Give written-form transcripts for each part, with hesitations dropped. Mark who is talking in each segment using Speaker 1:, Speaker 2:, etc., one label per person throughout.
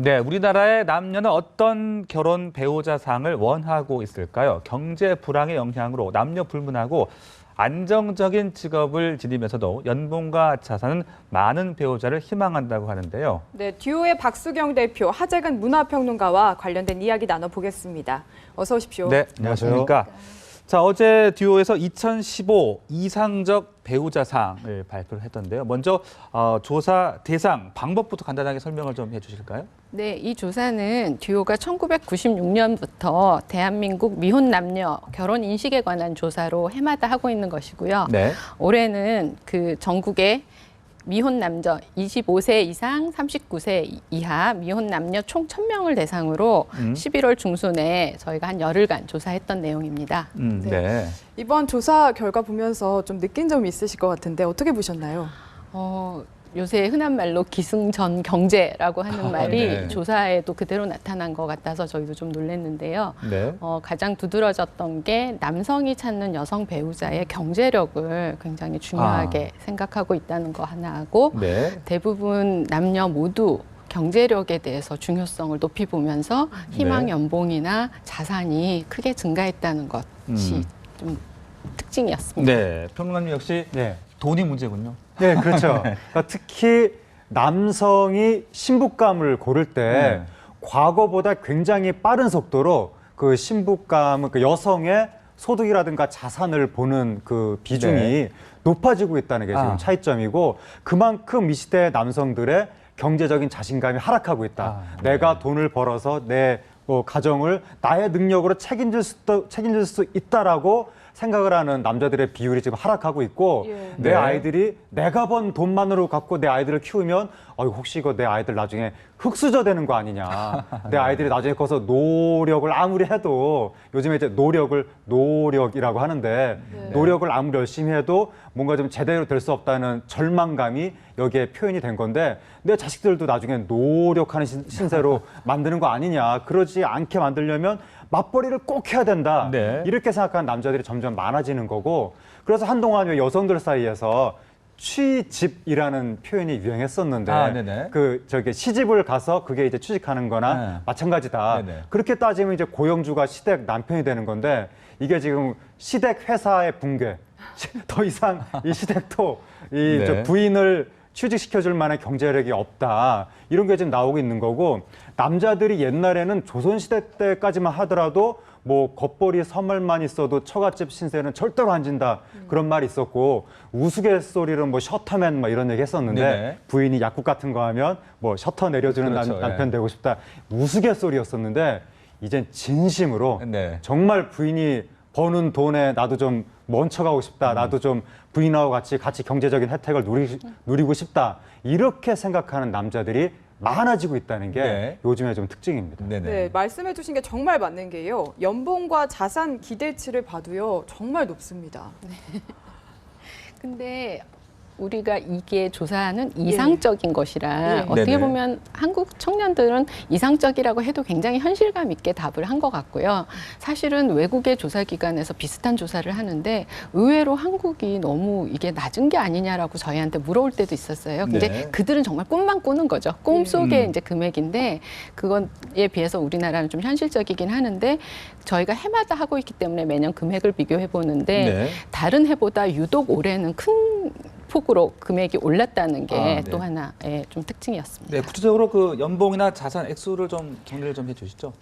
Speaker 1: 네, 우리나라의 남녀는 어떤 결혼 배우자상을 원하고 있을까요? 경제 불황의 영향으로 남녀 불문하고 안정적인 직업을 지니면서도 연봉과 자산은 많은 배우자를 희망한다고 하는데요.
Speaker 2: 네, 듀오의 박수경 대표, 하재근 문화평론가와 관련된 이야기 나눠보겠습니다. 어서 오십시오.
Speaker 1: 네, 안녕하십니까. 자, 어제 듀오에서 2015 이상적 배우자상을 발표를 했던데요. 먼저 조사 대상 방법부터 간단하게 설명을 좀 해주실까요?
Speaker 3: 네, 이 조사는 듀오가 1996년부터 대한민국 미혼 남녀 결혼 인식에 관한 조사로 해마다 하고 있는 것이고요.
Speaker 1: 네.
Speaker 3: 올해는 그 전국의 미혼 남녀 25세 이상 39세 이하 미혼 남녀 총 1,000명을 대상으로 11월 중순에 저희가 한 열흘간 조사했던 내용입니다.
Speaker 1: 네.
Speaker 2: 이번 조사 결과 보면서 좀 느낀 점이 있으실 것 같은데 어떻게 보셨나요?
Speaker 3: 요새 흔한 말로 기승전 경제라고 하는 말이
Speaker 1: 네.
Speaker 3: 조사에도 그대로 나타난 것 같아서 저희도 좀 놀랐는데요.
Speaker 1: 네.
Speaker 3: 가장 두드러졌던 게 남성이 찾는 여성 배우자의 경제력을 굉장히 중요하게 생각하고 있다는 거 하나하고
Speaker 1: 네.
Speaker 3: 대부분 남녀 모두 경제력에 대해서 중요성을 높이 보면서 희망 연봉이나 자산이 크게 증가했다는 것이 좀 특징이었습니다.
Speaker 1: 네. 평론가님 역시
Speaker 4: 네.
Speaker 1: 돈이 문제군요.
Speaker 4: 네, 그렇죠. 그러니까 특히 남성이 신부감을 고를 때 과거보다 굉장히 빠른 속도로 그 신부감은 그 여성의 소득이라든가 자산을 보는 그 비중이 높아지고 있다는 게 지금 차이점이고 그만큼 이 시대 남성들의 경제적인 자신감이 하락하고 있다. 내가 돈을 벌어서 내 가정을 나의 능력으로 책임질 수 있다라고 생각을 하는 남자들의 비율이 지금 하락하고 있고 내 아이들이 내가 번 돈만으로 갖고 내 아이들을 키우면 혹시 이거 내 아이들 나중에 흙수저 되는 거 아니냐. 내 아이들이 나중에 커서 노력을 아무리 해도 요즘에 이제 노력이라고 하는데 노력을 아무리 열심히 해도 뭔가 좀 제대로 될 수 없다는 절망감이 여기에 표현이 된 건데 내 자식들도 나중에 노력하는 신세로 만드는 거 아니냐. 그러지 않게 만들려면 맞벌이를 꼭 해야 된다.
Speaker 1: 네.
Speaker 4: 이렇게 생각하는 남자들이 점점 많아지는 거고 그래서 한동안 여성들 사이에서 취집이라는 표현이 유행했었는데 시집을 가서 그게 이제 취직하는 거나 마찬가지다. 그렇게 따지면 이제 고용주가 시댁 남편이 되는 건데 이게 지금 시댁 회사의 붕괴. 더 이상 이 시댁도 저 부인을 취직시켜줄 만한 경제력이 없다. 이런 게 지금 나오고 있는 거고 남자들이 옛날에는 조선시대 때까지만 하더라도 뭐 겉벌이 서멀만 있어도 처갓집 신세는 절대로 안 진다. 그런 말이 있었고 우스갯소리로 뭐 셔터맨 뭐 이런 얘기 했었는데 부인이 약국 같은 거 하면 뭐 셔터 내려주는 남편 되고 싶다. 우스갯소리였었는데 이젠 진심으로 정말 부인이 버는 돈에 나도 좀 멈춰가고 싶다. 나도 좀 부인하고 같이 경제적인 혜택을 누리고 싶다. 이렇게 생각하는 남자들이 많아지고 있다는 게 요즘의 좀 특징입니다.
Speaker 2: 네, 말씀해 주신 게 정말 맞는 게요. 연봉과 자산 기대치를 봐도요. 정말 높습니다.
Speaker 3: 근데 우리가 이게 조사는 이상적인 것이라 어떻게 보면 한국 청년들은 이상적이라고 해도 굉장히 현실감 있게 답을 한 것 같고요. 사실은 외국의 조사기관에서 비슷한 조사를 하는데 의외로 한국이 너무 이게 낮은 게 아니냐라고 저희한테 물어올 때도 있었어요. 근데 그들은 정말 꿈만 꾸는 거죠. 꿈속의 이제 금액인데 그거에 비해서 우리나라는 좀 현실적이긴 하는데 저희가 해마다 하고 있기 때문에 매년 금액을 비교해 보는데 다른 해보다 유독 올해는 큰 폭으로 금액이 올랐다는 게 또 하나의 좀 특징이었습니다.
Speaker 1: 네, 구체적으로 그 연봉이나 자산 액수를 좀 정리를 좀 해주시죠.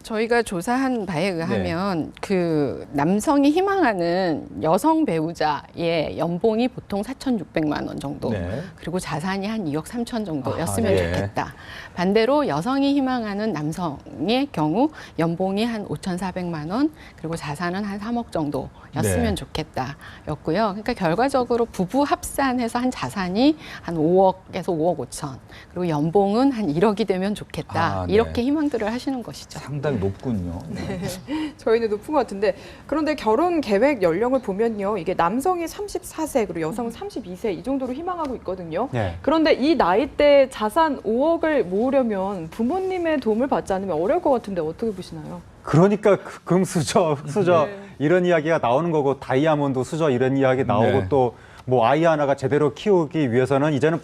Speaker 3: 저희가 조사한 바에 의하면 그 남성이 희망하는 여성 배우자의 연봉이 보통 4,600만 원 정도 그리고 자산이 한 2억 3천 정도였으면 좋겠다. 반대로 여성이 희망하는 남성의 경우 연봉이 한 5,400만 원 그리고 자산은 한 3억 정도였으면 좋겠다였고요. 그러니까 결과적으로 부부 합산해서 한 자산이 한 5억에서 5억 5천 그리고 연봉은 한 1억이 되면 좋겠다. 이렇게 희망들을 하시는 것이죠.
Speaker 1: 상당히 높군요.
Speaker 2: 저희는 높은 것 같은데 그런데 결혼 계획 연령을 보면요. 이게 남성이 34세 그리고 여성은 32세 이 정도로 희망하고 있거든요. 그런데 이 나이대 자산 5억을 모으려면 부모님의 도움을 받지 않으면 어려울 것 같은데 어떻게 보시나요?
Speaker 4: 그러니까 금수저, 흑수저 이런 이야기가 나오는 거고 다이아몬드 수저 이런 이야기 나오고 또 뭐 아이 하나가 제대로 키우기 위해서는 이제는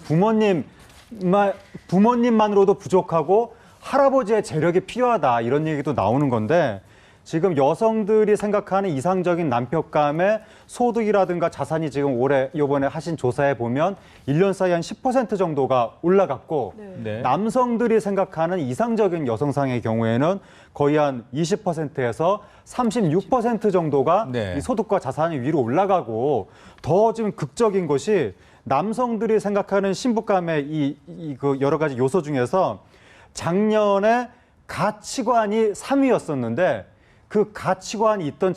Speaker 4: 부모님만으로도 부족하고 할아버지의 재력이 필요하다 이런 얘기도 나오는 건데 지금 여성들이 생각하는 이상적인 남편감의 소득이라든가 자산이 지금 이번에 하신 조사에 보면 1년 사이에 한 10% 정도가 올라갔고
Speaker 1: 네.
Speaker 4: 남성들이 생각하는 이상적인 여성상의 경우에는 거의 한 20%에서 36% 정도가
Speaker 1: 네.
Speaker 4: 이 소득과 자산이 위로 올라가고 더 지금 극적인 것이 남성들이 생각하는 신부감의 그 여러 가지 요소 중에서 작년에 가치관이 3위였었는데 그 가치관이 있던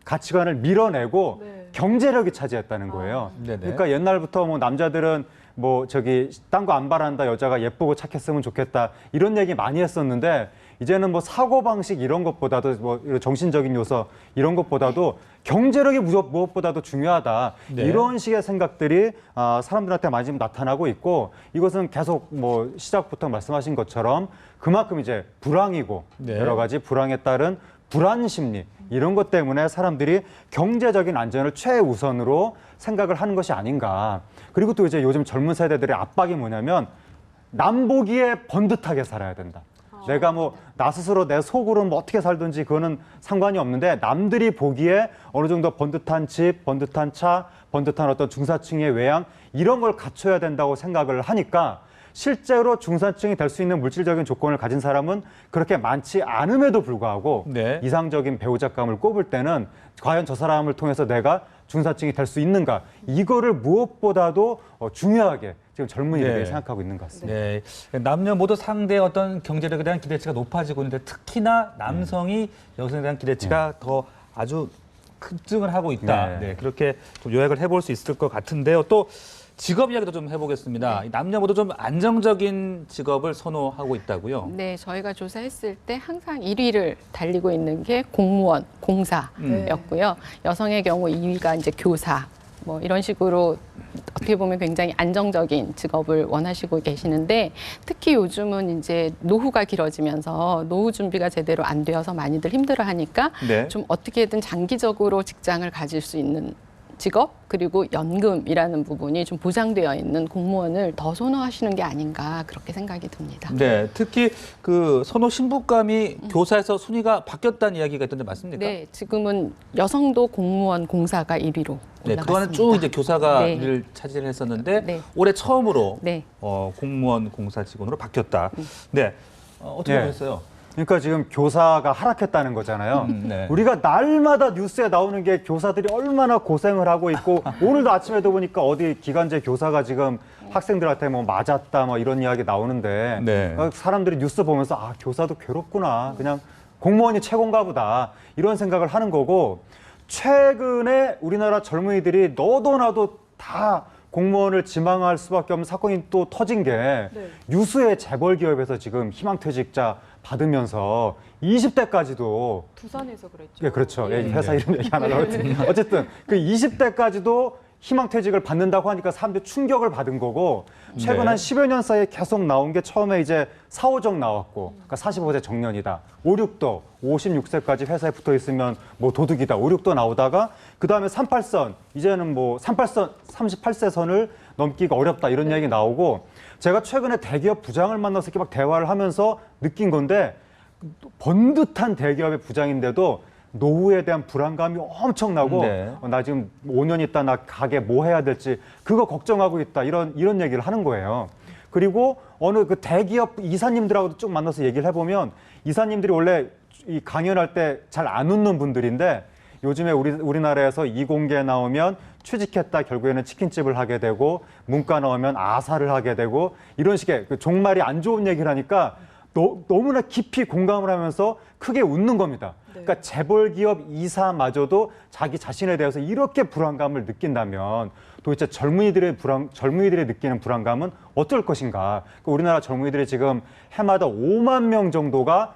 Speaker 4: 가치관을 밀어내고
Speaker 2: 네.
Speaker 4: 경제력이 차지했다는 거예요. 그러니까 옛날부터 뭐 남자들은 뭐 딴 거 안 바란다, 여자가 예쁘고 착했으면 좋겠다 이런 얘기 많이 했었는데 이제는 뭐 사고방식 이런 것보다도 뭐 정신적인 요소 이런 것보다도 경제력이 무엇보다도 중요하다.
Speaker 1: 네.
Speaker 4: 이런 식의 생각들이 사람들한테 많이 지금 나타나고 있고 이것은 계속 뭐 시작부터 말씀하신 것처럼 그만큼 이제 불황이고
Speaker 1: 네.
Speaker 4: 여러 가지 불황에 따른 불안 심리 이런 것 때문에 사람들이 경제적인 안전을 최우선으로 생각을 하는 것이 아닌가. 그리고 또 이제 요즘 젊은 세대들의 압박이 뭐냐면 남 보기에 번듯하게 살아야 된다. 내가 뭐 나 스스로 내 속으로 뭐 어떻게 살든지 그거는 상관이 없는데 남들이 보기에 어느 정도 번듯한 집, 번듯한 차, 번듯한 어떤 중산층의 외양 이런 걸 갖춰야 된다고 생각을 하니까 실제로 중산층이 될 수 있는 물질적인 조건을 가진 사람은 그렇게 많지 않음에도 불구하고
Speaker 1: 네.
Speaker 4: 이상적인 배우자감을 꼽을 때는 과연 저 사람을 통해서 내가 중산층이 될 수 있는가 이거를 무엇보다도 중요하게 지금 젊은이들이
Speaker 1: 네.
Speaker 4: 생각하고 있는 것 같습니다.
Speaker 1: 네. 남녀 모두 상대의 어떤 경제력에 대한 기대치가 높아지고 있는데 특히나 남성이 여성에 대한 기대치가 더 아주 급증을 하고 있다.
Speaker 4: 네.
Speaker 1: 네. 그렇게 좀 요약을 해볼 수 있을 것 같은데요. 또 직업 이야기도 좀 해보겠습니다. 남녀 모두 좀 안정적인 직업을 선호하고 있다고요?
Speaker 3: 네, 저희가 조사했을 때 항상 1위를 달리고 있는 게 공무원, 공사였고요. 여성의 경우 2위가 이제 교사, 뭐 이런 식으로 어떻게 보면 굉장히 안정적인 직업을 원하시고 계시는데 특히 요즘은 이제 노후가 길어지면서 노후 준비가 제대로 안 되어서 많이들 힘들어하니까
Speaker 1: 네.
Speaker 3: 좀 어떻게든 장기적으로 직장을 가질 수 있는 직업 그리고 연금이라는 부분이 좀 보장되어 있는 공무원을 더 선호하시는 게 아닌가 그렇게 생각이 듭니다.
Speaker 1: 네, 특히 그 선호 신부감이 교사에서 순위가 바뀌었다는 이야기가 있던데 맞습니까?
Speaker 3: 네, 지금은 여성도 공무원, 공사가 1위로
Speaker 1: 네,
Speaker 3: 올라갔습니다.
Speaker 1: 그동안은 쭉 이제 교사가
Speaker 3: 네.
Speaker 1: 일을 차지를 했었는데
Speaker 3: 네.
Speaker 1: 올해 처음으로
Speaker 3: 네.
Speaker 1: 공무원, 공사 직원으로 바뀌었다. 네, 어떻게
Speaker 4: 네.
Speaker 1: 보셨어요?
Speaker 4: 그러니까 지금 교사가 하락했다는 거잖아요.
Speaker 1: 네.
Speaker 4: 우리가 날마다 뉴스에 나오는 게 교사들이 얼마나 고생을 하고 있고 오늘도 아침에도 보니까 어디 기간제 교사가 지금 학생들한테 뭐 맞았다 뭐 이런 이야기 나오는데
Speaker 1: 네.
Speaker 4: 사람들이 뉴스 보면서 아 교사도 괴롭구나 그냥 공무원이 최고인가 보다 이런 생각을 하는 거고 최근에 우리나라 젊은이들이 너도 나도 다 공무원을 지망할 수밖에 없는 사건이 또 터진 게
Speaker 2: 네.
Speaker 4: 유수의 재벌 기업에서 지금 희망퇴직자 받으면서 20대까지도
Speaker 2: 두산에서 그랬죠.
Speaker 4: 예, 그렇죠. 예,
Speaker 2: 예.
Speaker 4: 회사 이름 얘기 안 하려고 했더니 어쨌든 그 20대까지도 희망퇴직을 받는다고 하니까 사람들이 충격을 받은 거고 최근
Speaker 1: 네.
Speaker 4: 한 10여 년 사이에 계속 나온 게 처음에 이제 4, 5정 나왔고 그러니까 45세 정년이다. 5, 6도 56세까지 회사에 붙어 있으면 뭐 도둑이다. 5, 6도 나오다가 그다음에 38선 이제는 뭐 38세 선을 넘기가 어렵다 이런 이야기 나오고 제가 최근에 대기업 부장을 만나서 이렇게 막 대화를 하면서 느낀 건데 번듯한 대기업의 부장인데도 노후에 대한 불안감이 엄청나고
Speaker 1: 네.
Speaker 4: 나 지금 5년 있다 나 가게 뭐 해야 될지 그거 걱정하고 있다 이런 얘기를 하는 거예요. 그리고 어느 그 대기업 이사님들하고도 쭉 만나서 얘기를 해보면 이사님들이 원래 이 강연할 때 잘 안 웃는 분들인데 요즘에 우리나라에서 이공계 나오면 취직했다 결국에는 치킨집을 하게 되고 문과 나오면 아사를 하게 되고 이런 식의 그 종말이 안 좋은 얘기를 하니까 너무나 깊이 공감을 하면서 크게 웃는 겁니다. 그러니까 재벌 기업 이사마저도 자기 자신에 대해서 이렇게 불안감을 느낀다면 도대체 젊은이들이 느끼는 불안감은 어떨 것인가? 그러니까 우리나라 젊은이들이 지금 해마다 5만 명 정도가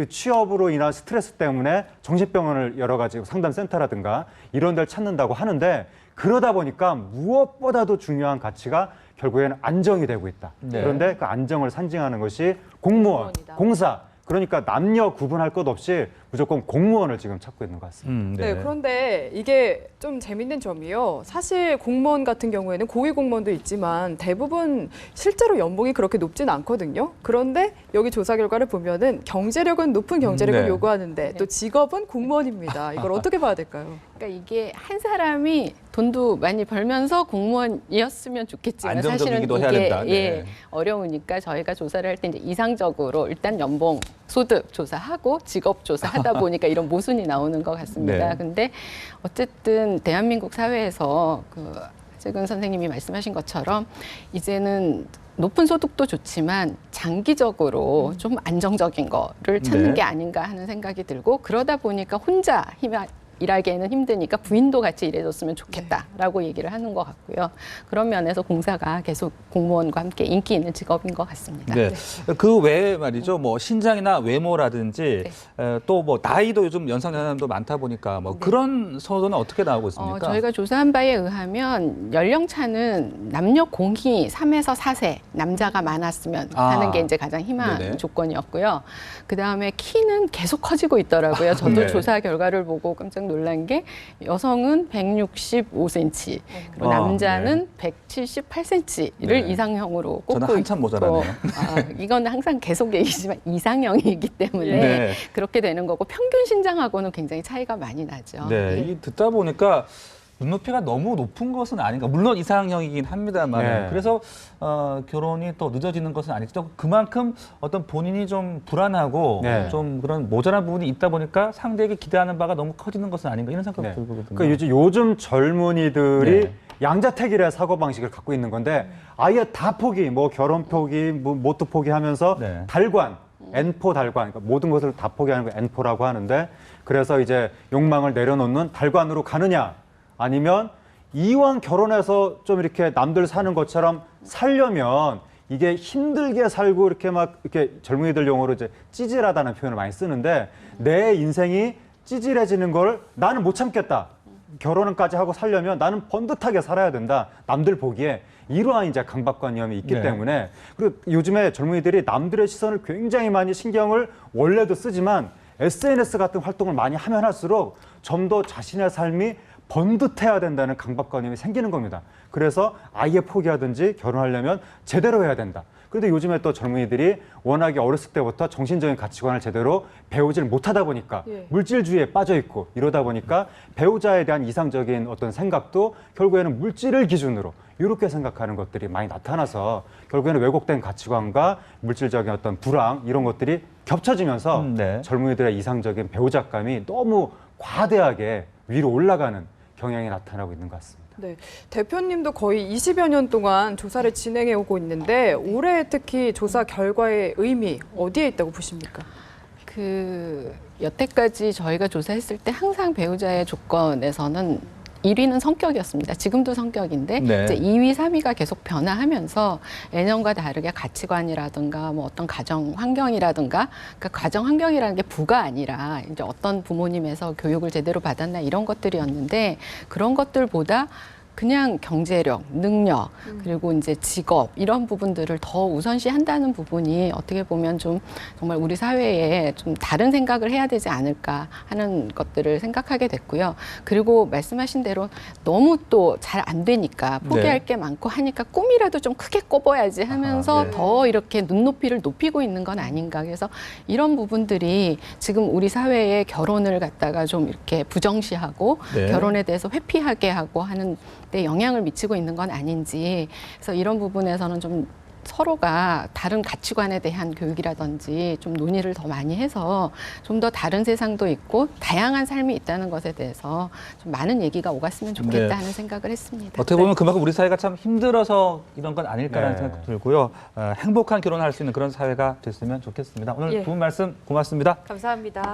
Speaker 4: 취업으로 인한 스트레스 때문에 정신병원을 여러 가지 상담센터라든가 이런 데를 찾는다고 하는데 그러다 보니까 무엇보다도 중요한 가치가 결국에는 안정이 되고 있다.
Speaker 1: 네.
Speaker 4: 그런데 그 안정을 상징하는 것이 공무원,
Speaker 2: 공무원이다.
Speaker 4: 공사. 그러니까 남녀 구분할 것 없이 무조건 공무원을 지금 찾고 있는 것 같습니다.
Speaker 2: 네. 그런데 이게 좀 재밌는 점이요. 사실 공무원 같은 경우에는 고위 공무원도 있지만 대부분 실제로 연봉이 그렇게 높진 않거든요. 그런데 여기 조사 결과를 보면은 경제력은 높은 경제력을 요구하는데 또 직업은 공무원입니다. 이걸 어떻게 봐야 될까요?
Speaker 3: 그러니까 이게 한 사람이 돈도 많이 벌면서 공무원이었으면 좋겠지만 사실은 이게
Speaker 1: 해야 된다. 네.
Speaker 3: 어려우니까 저희가 조사를 할 때 이제 이상적으로 일단 연봉, 소득 조사하고 직업 조사하다 보니까 이런 모순이 나오는 것 같습니다.
Speaker 1: 네.
Speaker 3: 근데 어쨌든 대한민국 사회에서 하재근 선생님이 말씀하신 것처럼 이제는 높은 소득도 좋지만 장기적으로 좀 안정적인 거를 찾는 게 아닌가 하는 생각이 들고 그러다 보니까 혼자 일하기에는 힘드니까 부인도 같이 일해줬으면 좋겠다라고 얘기를 하는 것 같고요. 그런 면에서 공사가 계속 공무원과 함께 인기 있는 직업인 것 같습니다.
Speaker 1: 네. 그 외에 말이죠. 뭐 신장이나 외모라든지 또 뭐 나이도 요즘 연상연하도 많다 보니까 뭐 그런 선호는 어떻게 나오고 있습니까?
Speaker 3: 저희가 조사한 바에 의하면 연령차는 남녀 공히 3에서 4세 남자가 많았으면 하는 게 이제 가장 희망 조건이었고요. 그 다음에 키는 계속 커지고 있더라고요. 저도 조사 결과를 보고 깜짝 놀란 게 여성은 165cm, 그리고 남자는 178cm를 이상형으로 꼽고
Speaker 1: 저는 한참 모자라네요.
Speaker 3: 이건 항상 계속 얘기지만 이상형이기 때문에 그렇게 되는 거고 평균 신장하고는 굉장히 차이가 많이 나죠.
Speaker 1: 네, 이 듣다 보니까 눈높이가 너무 높은 것은 아닌가. 물론 이상형이긴 합니다만 그래서 결혼이 또 늦어지는 것은 아니죠. 그만큼 어떤 본인이 좀 불안하고 좀 그런 모자란 부분이 있다 보니까 상대에게 기대하는 바가 너무 커지는 것은 아닌가 이런 생각이 들거든요.
Speaker 4: 그러니까 요즘 젊은이들이 양자택일의 사고방식을 갖고 있는 건데 아예 다 포기, 뭐 결혼 포기, 뭐 모토 포기하면서 달관, N포 달관, 그러니까 모든 것을 다 포기하는 거 N포라고 하는데 그래서 이제 욕망을 내려놓는 달관으로 가느냐 아니면 이왕 결혼해서 좀 이렇게 남들 사는 것처럼 살려면 이게 힘들게 살고 이렇게 막 이렇게 젊은이들 용어로 이제 찌질하다는 표현을 많이 쓰는데 내 인생이 찌질해지는 걸 나는 못 참겠다. 결혼까지 하고 살려면 나는 번듯하게 살아야 된다. 남들 보기에 이러한 이제 강박관념이 있기 때문에 그리고 요즘에 젊은이들이 남들의 시선을 굉장히 많이 신경을 원래도 쓰지만 SNS 같은 활동을 많이 하면 할수록 좀 더 자신의 삶이 번듯해야 된다는 강박관념이 생기는 겁니다. 그래서 아예 포기하든지 결혼하려면 제대로 해야 된다. 그런데 요즘에 또 젊은이들이 워낙에 어렸을 때부터 정신적인 가치관을 제대로 배우질 못하다 보니까 물질주의에 빠져 있고 이러다 보니까 배우자에 대한 이상적인 어떤 생각도 결국에는 물질을 기준으로 이렇게 생각하는 것들이 많이 나타나서 결국에는 왜곡된 가치관과 물질적인 어떤 불황 이런 것들이 겹쳐지면서 젊은이들의 이상적인 배우자감이 너무 과대하게 위로 올라가는 경향이 나타나고 있는 것 같습니다.
Speaker 2: 네, 대표님도 거의 20여 년 동안 조사를 진행해 오고 있는데 올해 특히 조사 결과의 의미 어디에 있다고 보십니까?
Speaker 3: 여태까지 저희가 조사했을 때 항상 배우자의 조건에서는 1위는 성격이었습니다. 지금도 성격인데 이제 2위, 3위가 계속 변화하면서 예년과 다르게 가치관이라든가 뭐 어떤 가정 환경이라든가 그 가정 환경이라는 게 부가 아니라 이제 어떤 부모님에서 교육을 제대로 받았나 이런 것들이었는데 그런 것들보다 그냥 경제력, 능력, 그리고 이제 직업 이런 부분들을 더 우선시한다는 부분이 어떻게 보면 좀 정말 우리 사회에 좀 다른 생각을 해야 되지 않을까 하는 것들을 생각하게 됐고요. 그리고 말씀하신 대로 너무 또 잘 안 되니까 포기할 게 많고 하니까 꿈이라도 좀 크게 꿔봐야지 하면서 더 이렇게 눈높이를 높이고 있는 건 아닌가. 그래서 이런 부분들이 지금 우리 사회의 결혼을 갖다가 좀 이렇게 부정시하고 결혼에 대해서 회피하게 하고 하는 데 영향을 미치고 있는 건 아닌지 그래서 이런 부분에서는 좀 서로가 다른 가치관에 대한 교육이라든지 좀 논의를 더 많이 해서 좀 더 다른 세상도 있고 다양한 삶이 있다는 것에 대해서 좀 많은 얘기가 오갔으면 좋겠다 하는 생각을 했습니다.
Speaker 1: 어떻게 보면 그만큼 우리 사회가 참 힘들어서 이런 건 아닐까라는 생각도 들고요. 행복한 결혼을 할 수 있는 그런 사회가 됐으면 좋겠습니다. 오늘 두 분 말씀 고맙습니다.
Speaker 2: 감사합니다.